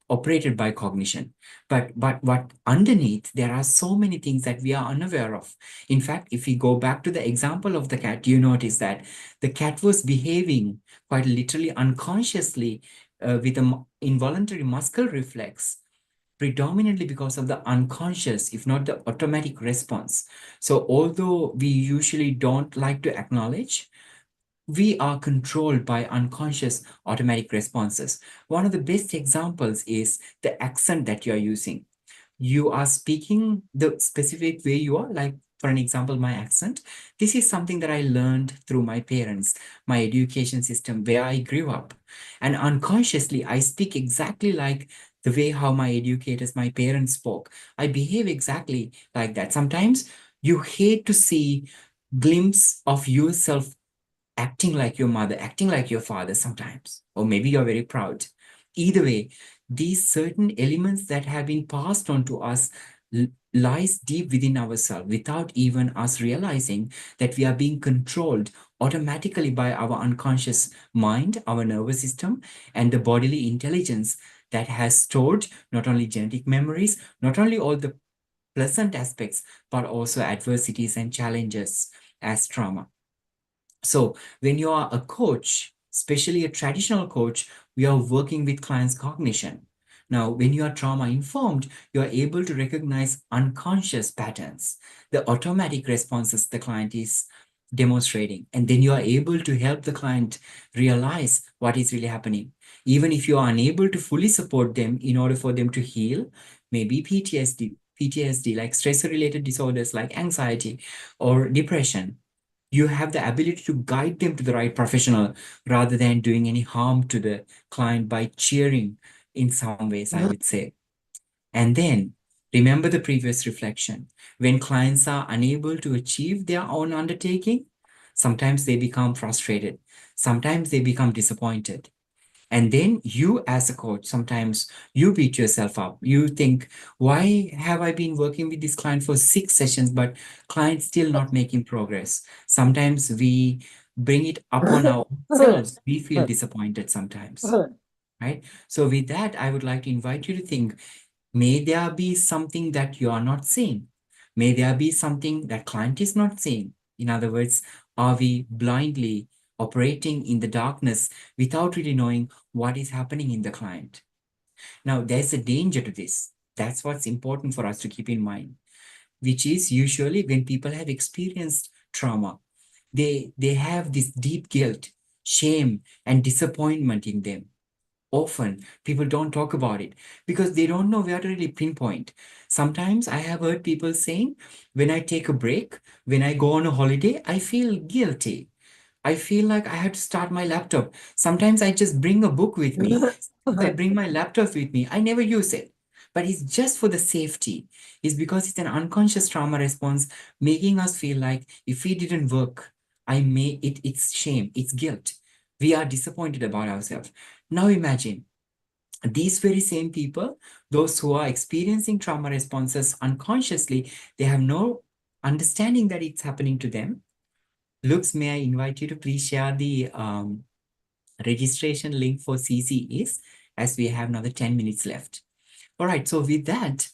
operated by cognition. But what underneath, there are so many things that we are unaware of. In fact, if we go back to the example of the cat, you notice that the cat was behaving quite literally unconsciously with an involuntary muscle reflex predominantly because of the unconscious, if not the automatic response. So although we usually don't like to acknowledge, we are controlled by unconscious automatic responses. One of the best examples is the accent that you're using. You are speaking the specific way you are, like for an example, my accent. This is something that I learned through my parents, my education system, where I grew up. And unconsciously, I speak exactly like the way how my educators, my parents spoke. I behave exactly like that. Sometimes you hate to see glimpse of yourself acting like your mother, acting like your father sometimes, or maybe you're very proud. Either way, these certain elements that have been passed on to us lies deep within ourselves without even us realizing that we are being controlled automatically by our unconscious mind, our nervous system, and the bodily intelligence that has stored not only genetic memories, not only all the pleasant aspects, but also adversities and challenges as trauma. So when you are a coach, especially a traditional coach, we are working with clients' cognition. Now, when you are trauma informed, you are able to recognize unconscious patterns, the automatic responses the client is demonstrating. And then you are able to help the client realize what is really happening. Even if you are unable to fully support them in order for them to heal, maybe PTSD, like stress-related disorders like anxiety or depression, you have the ability to guide them to the right professional rather than doing any harm to the client by cheering in some ways, I would say. And then remember the previous reflection. When clients are unable to achieve their own undertaking, sometimes they become frustrated. Sometimes they become disappointed. And then you, as a coach, sometimes you beat yourself up. You think, why have I been working with this client for 6 sessions, but client still not making progress? Sometimes we bring it upon ourselves. We feel disappointed sometimes, right? So with that, I would like to invite you to think, may there be something that you are not seeing? May there be something that client is not seeing? In other words, are we blindly operating in the darkness without really knowing what is happening in the client? Now, there's a danger to this. That's what's important for us to keep in mind, which is usually when people have experienced trauma, they have this deep guilt, shame, and disappointment in them. Often people don't talk about it because they don't know where to really pinpoint. Sometimes I have heard people saying, when I take a break, when I go on a holiday, I feel guilty. I feel like I have to start my laptop. Sometimes I just bring a book with me. I bring my laptop with me. I never use it. But it's just for the safety. It's because it's an unconscious trauma response making us feel like if we didn't work, it's shame, it's guilt. We are disappointed about ourselves. Now imagine these very same people, those who are experiencing trauma responses unconsciously, they have no understanding that it's happening to them. Lux, may I invite you to please share the registration link for CCEs, as we have another 10 minutes left. All right, so with that,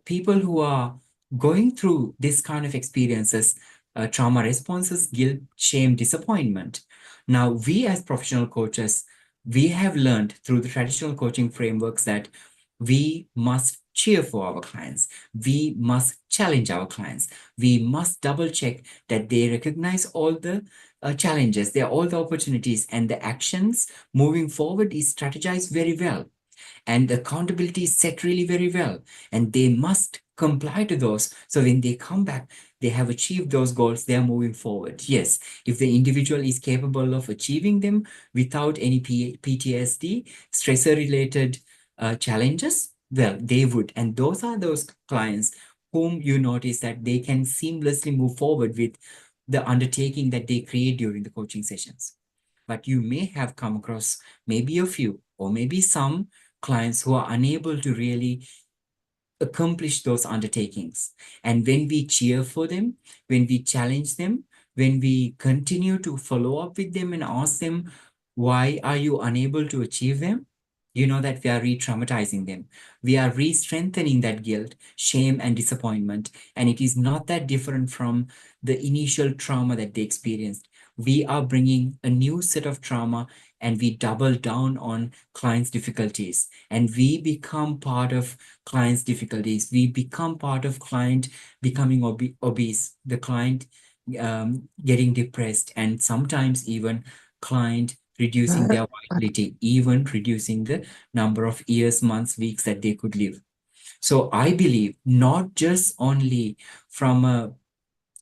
people who are going through this kind of experiences, trauma responses, guilt, shame, disappointment. Now, we as professional coaches, we have learned through the traditional coaching frameworks that we must cheer for our clients. We must challenge our clients. We must double check that they recognize all the challenges, there are all the opportunities, and the actions moving forward is strategized very well, and the accountability is set really very well, and they must comply to those. So when they come back, they have achieved those goals, they are moving forward. Yes, if the individual is capable of achieving them without any PTSD, stressor related challenges, well, they would. And those are those clients whom you notice that they can seamlessly move forward with the undertaking that they create during the coaching sessions. But you may have come across maybe a few or maybe some clients who are unable to really accomplish those undertakings. And when we cheer for them, when we challenge them, when we continue to follow up with them and ask them, why are you unable to achieve them? You know that we are re-traumatizing them. We are re-strengthening that guilt, shame, and disappointment. And it is not that different from the initial trauma that they experienced. We are bringing a new set of trauma and we double down on clients' difficulties. And we become part of clients' difficulties. We become part of client becoming obese, the client getting depressed, and sometimes even client reducing their vitality, even reducing the number of years, months, weeks that they could live. So I believe not just only from a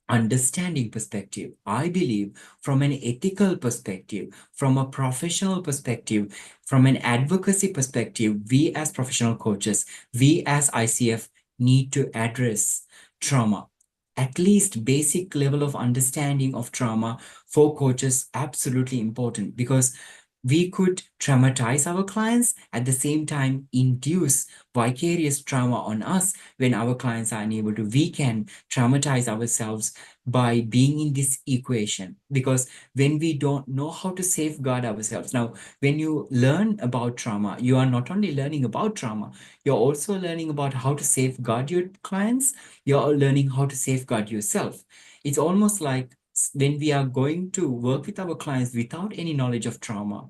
understanding perspective, I believe from an ethical perspective, from a professional perspective, from an advocacy perspective, we as professional coaches, we as ICF need to address trauma. At least basic level of understanding of trauma for coaches, absolutely important, because we could traumatize our clients, at the same time induce vicarious trauma on us when our clients are unable to. We can traumatize ourselves by being in this equation, because when we don't know how to safeguard ourselves. Now, when you learn about trauma, you are not only learning about trauma, you're also learning about how to safeguard your clients. You're learning how to safeguard yourself. It's almost like when we are going to work with our clients without any knowledge of trauma,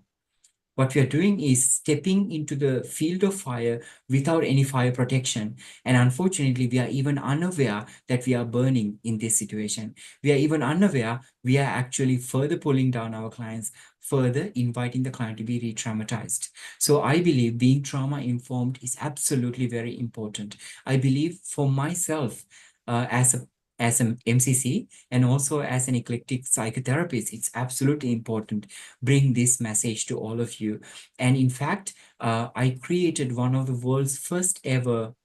what we are doing is stepping into the field of fire without any fire protection. And unfortunately, we are even unaware that we are burning in this situation. We are even unaware we are actually further pulling down our clients, further inviting the client to be re-traumatized. So I believe being trauma-informed is absolutely very important. I believe for myself, as an MCC and also as an eclectic psychotherapist, it's absolutely important bring this message to all of you. And in fact, I created one of the world's first ever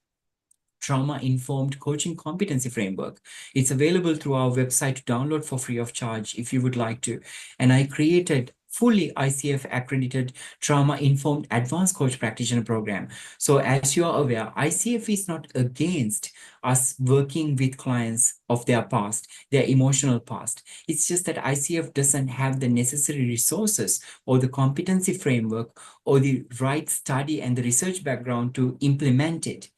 trauma-informed coaching competency framework. It's available through our website to download for free of charge if you would like to. And I created fully ICF accredited trauma-informed advanced coach practitioner program. So as you are aware, ICF is not against us working with clients of their past, their emotional past. It's just that ICF doesn't have the necessary resources or the competency framework or the right study and the research background to implement it.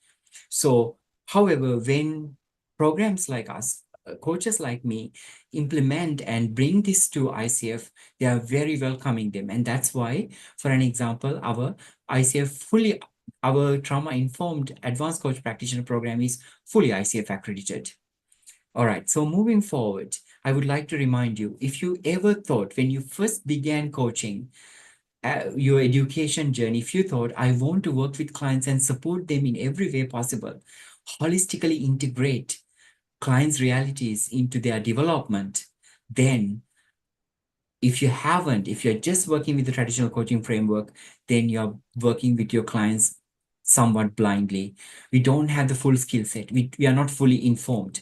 So, however, when programs like us, coaches like me, implement and bring this to ICF, they are very welcoming them. And that's why, for an example, our our trauma-informed advanced coach practitioner program is fully ICF accredited. All right, so moving forward, I would like to remind you, if you ever thought when you first began coaching, your education journey, if you thought, I want to work with clients and support them in every way possible, holistically integrate clients' realities into their development, then if you're just working with the traditional coaching framework, then you're working with your clients somewhat blindly. We don't have the full skill set. We are not fully informed.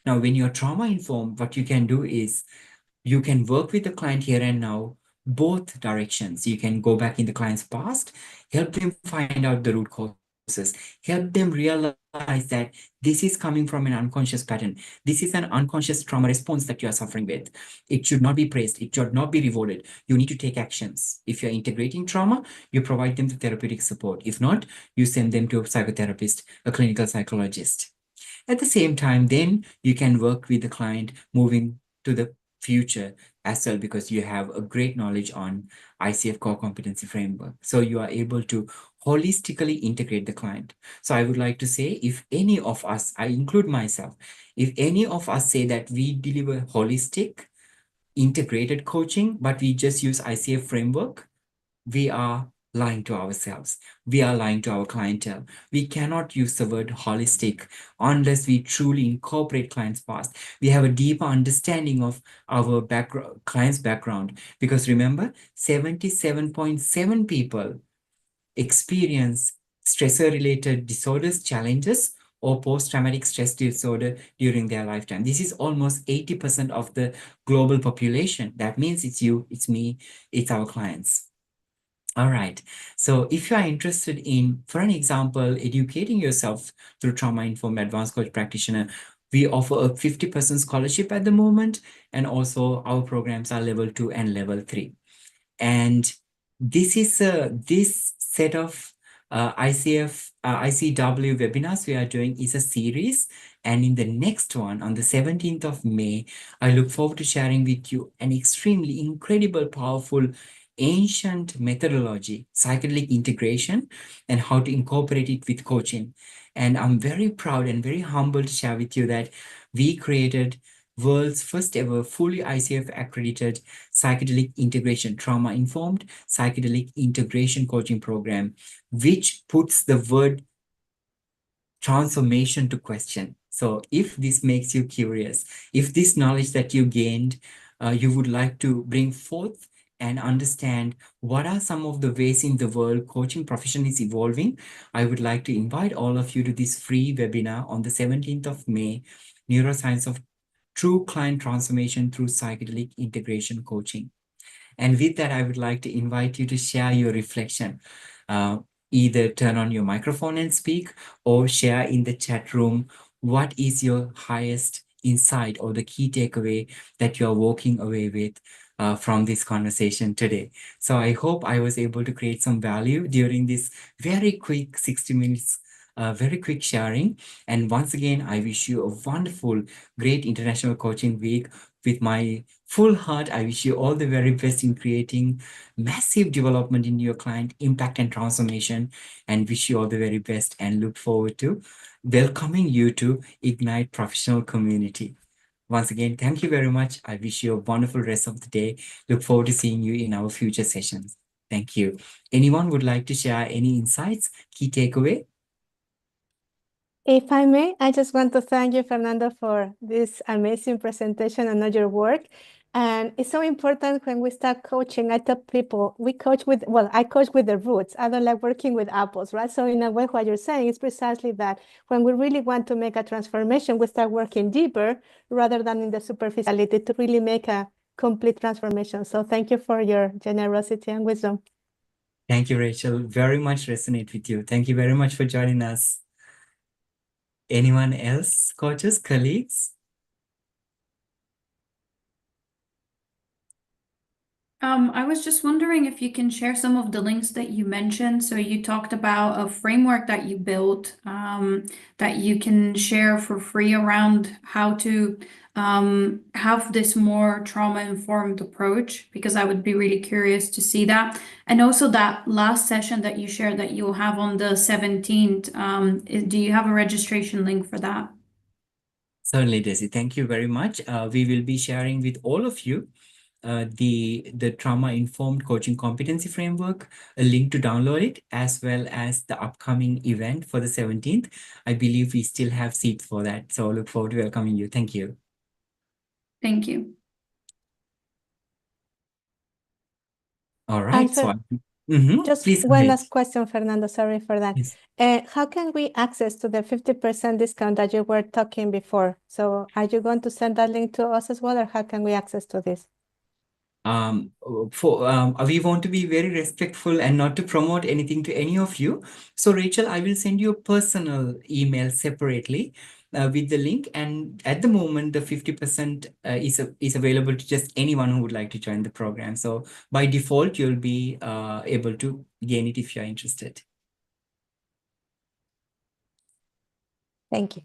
Now, when you're trauma informed, what you can do is you can work with the client here and now, both directions. You can go back in the client's past, help them find out the root causes, help them realize that this is coming from an unconscious pattern. This is an unconscious trauma response that you are suffering with. It should not be praised. It should not be rewarded. You need to take actions. If you're integrating trauma, you provide them the therapeutic support. If not, you send them to a psychotherapist, a clinical psychologist. At the same time, then you can work with the client moving to the future as well, because you have a great knowledge on ICF core competency framework. So you are able to holistically integrate the client. So I would like to say, if any of us, I include myself, if any of us say that we deliver holistic, integrated coaching, but we just use ICF framework, we are lying to ourselves. We are lying to our clientele. We cannot use the word holistic unless we truly incorporate clients' past. We have a deeper understanding of our background, client's background. Because remember, 77.7 people experience stressor-related disorders, challenges, or post-traumatic stress disorder during their lifetime. This is almost 80% of the global population. That means it's you, it's me, it's our clients. All right. So if you are interested in, for an example, educating yourself through trauma-informed advanced coach practitioner, we offer a 50% scholarship at the moment. And also our programs are level 2 and level 3. And this set of ICW webinars we are doing is a series. And in the next one, on the 17th of May, I look forward to sharing with you an extremely incredible, powerful, ancient methodology, psychedelic integration, and how to incorporate it with coaching. And I'm very proud and very humbled to share with you that we created world's first ever fully ICF accredited psychedelic integration, trauma informed psychedelic integration coaching program, which puts the word transformation to question. So if this makes you curious, if this knowledge that you gained, you would like to bring forth and understand what are some of the ways in the world coaching profession is evolving, I would like to invite all of you to this free webinar on the 17th of May, Neuroscience of True Client Transformation through Psychedelic Integration Coaching. And with that, I would like to invite you to share your reflection. Either turn on your microphone and speak, or share in the chat room what is your highest insight or the key takeaway that you're walking away with from this conversation today. So I hope I was able to create some value during this very quick 60 minutes, very quick sharing. And once again, I wish you a wonderful, great International Coaching Week. With my full heart, I wish you all the very best in creating massive development in your client impact and transformation, and wish you all the very best and look forward to welcoming you to Ignite Professional Community. Once again, thank you very much. I wish you a wonderful rest of the day. Look forward to seeing you in our future sessions. Thank you. Anyone would like to share any insights, key takeaway? If I may, I just want to thank you, Fernando, for this amazing presentation and all your work. And it's so important when we start coaching. I tell people we coach with, well, I coach with the roots. I don't like working with apples, right? So in a way, what you're saying is precisely that when we really want to make a transformation, we start working deeper rather than in the superficiality to really make a complete transformation. So thank you for your generosity and wisdom. Thank you, Rachel. Very much resonate with you. Thank you very much for joining us. Anyone else, coaches, colleagues? I was just wondering if you can share some of the links that you mentioned. So you talked about a framework that you built that you can share for free around how to have this more trauma-informed approach, because I would be really curious to see that. And also that last session that you shared that you'll have on the 17th, do you have a registration link for that? Certainly, Desi. Thank you very much. We will be sharing with all of you the trauma-informed coaching competency framework, a link to download it, as well as the upcoming event for the 17th. I believe we still have seats for that. So I look forward to welcoming you. Thank you. Thank you. All right. Just please go one ahead. last question, Fernando. Sorry for that. Yes. How can we access to the 50% discount that you were talking before? So are you going to send that link to us as well, or how can we access to this? We want to be very respectful and not to promote anything to any of you. So Rachel, I will send you a personal email separately with the link. And at the moment, the 50% is available to just anyone who would like to join the program. So by default, you'll be able to gain it if you're interested. Thank you.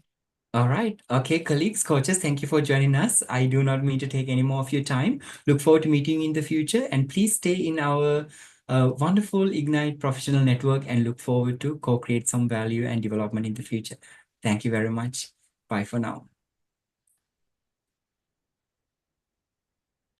All right. Okay, colleagues, coaches, thank you for joining us. I do not mean to take any more of your time. Look forward to meeting you in the future, and please stay in our wonderful Ignite Professional Network and look forward to co-create some value and development in the future. Thank you very much. Bye for now.